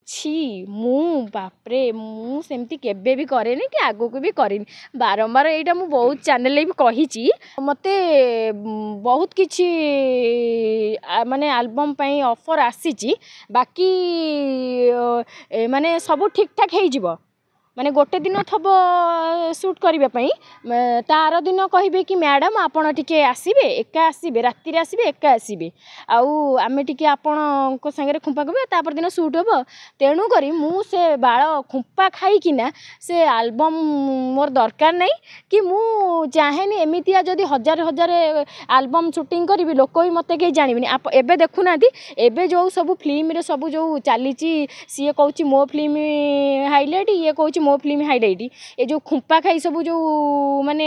छी मु बापरे मु सेमती केबे भी करेनी कि आगो को भी करेनी बारंबार एटा मु बहुत चैनल भी कही मते बहुत किछि माने एल्बम पई ऑफर आसी बाकी माने सब ठीक ठाक हो जिवो माने गोटे दिन थब शूट करने तार दिन कहे कि मैडम आपण टिके आसबे एका आसबे राति आसबे एका आसबे आमे टिके आपण संगे खुंपा करबे तापर दिन शूट हम तेणु करी मु से बाल खुंपा खाईकिना से एल्बम मोर दरकार नहीं कि मु चाहेनी एमितिया जदि हजार हजार एल्बम शूटिंग करी लोक भी मत कहीं जानबे एबे देखुना एबे जो सब फिल्म रे सब जो चली सी कहूँ मो फिल्म हाइलाइट ये कहूँ मो फिल्म हाइलाइट ये जो खुंपा खाई सब जो माने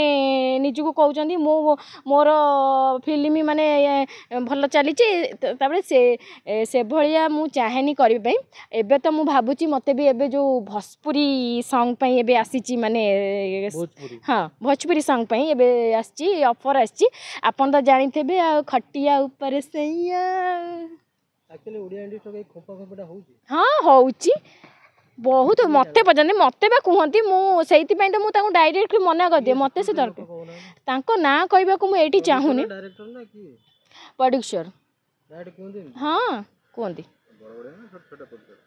निजको कहते मो मोर फिल्म माने भल चली से भलिया मु चाहेनी करबे एबे तो मु भाबुची मते भी एबे जो भोजपुरी सॉन्ग पई एबे आसीची माने हाँ भोजपुरी सॉन्ग पई एबे आसीची ऑफर आसीची आपन तो जानिथेबे आ खटिया ऊपर सैया एक्चुअली ओडिया इंडस्ट्री के खोपा खोपटा होउची हाँ होउची बहुत मते पजंदी मते बा कहंती मु सेति पई तो मु ताको डायरेक्ट मना कर दे मते से दरकार ताको ना कहबा को मु एठी चाहुनी डायरेक्टर ना की प्रोड्यूसर डायरेक्ट कहंदी हाँ कहंती बड़ बड़ ना छोटा छोटा प्रोड्यूसर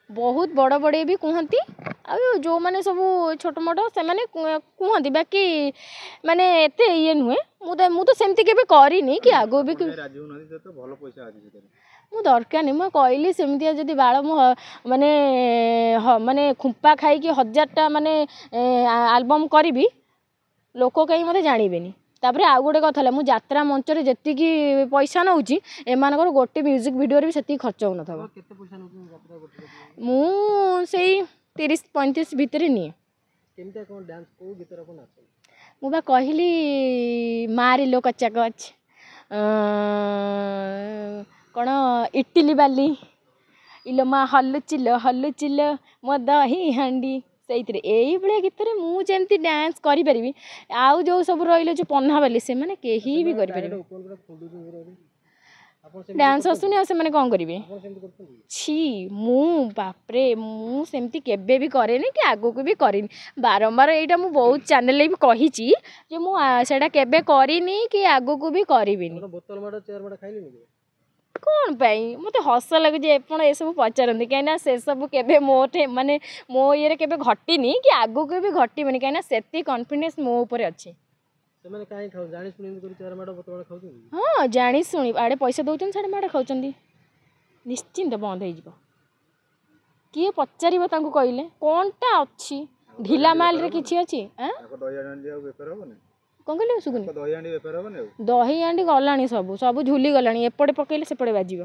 बहुत बड़ बड़े भी कहती आ जो मैंने सब छोट मोट से मैंने कहती बाकी माने एते ये नुहे मु तो सेमती केबे करिनी कि आगो भी राजी होना तो भलो पैसा आजी से मु दरकार नहीं मुझे कहली सेमती जदि बाल मु माने माने खुंपा खाई कि 1000टा माने एल्बम करी लोक कहीं मते जानबेनी तापर आउ गोटे कथा मु यात्रा मंच रे जति की पैसा नउची एमानकर गोटे म्यूजिक वीडियो रे भी सेति खर्च होना था केते पैसा नउची यात्रा करते मु सेई 30-35 भितर नहीं केमता कोन डांस को गीतर को नाच मु बा कहली मारी लो कच्चा कच कौन इटली बाली इलो मा हल्लु चिलो मो दही हांडी से भाया गीत मु जमती डांस करी आउ जो सब रही जो पन्ना बाली से माने केही भी करि डांस आसुनी से माने कौन करेंगे छी मु बापरे मु सेमती केबे भी करेनी कि आगो को भी करेनी बारंबार एटा मु बहुत चैनल भी कही जे मु सेटा केबे करिनी कि आगो को भी करिबिनी बोतल माडा चेयर माडा खाइलिनी कौन पाई मते हस लगे एपण ए सब पचारती कहीं से सब केबे मोटे माने मो ये केबे घटीनी कि आगो को भी घटीबनी कहीं सेती कॉन्फिडेंस मो ऊपर अच्छी ସେମାନେ କାଇଁ ଖାଉ ଜାଣି ଶୁଣି କରି ଚାର ମାଡ ବୋତଲ ମାଡ ଖାଉଛନ୍ତି ହଁ ଜାଣି ଶୁଣି ଆଡ଼େ ପଇସା ଦଉଛନ୍ତି ସାଡ଼େ ମାଡ଼ ଖାଉଛନ୍ତି ନିଶ୍ଚିନ୍ତ ବନ୍ଦ ହେଇଯିବ କିଏ ପଚାରିବ ତାଙ୍କୁ କହିଲେ କ'ଣଟା ଅଛି ଢିଲା ମାଲରେ କିଛି ଅଛି କ'ଣ କହିଲେ ଶୁଭୁନି ଦହି ହାଣ୍ଡି ଗଲାଣି ସବୁ ଝୁଲି ଗଲାଣି ଏପଟେ ପକେଇଲେ ସେପଟେ ବାଜିବ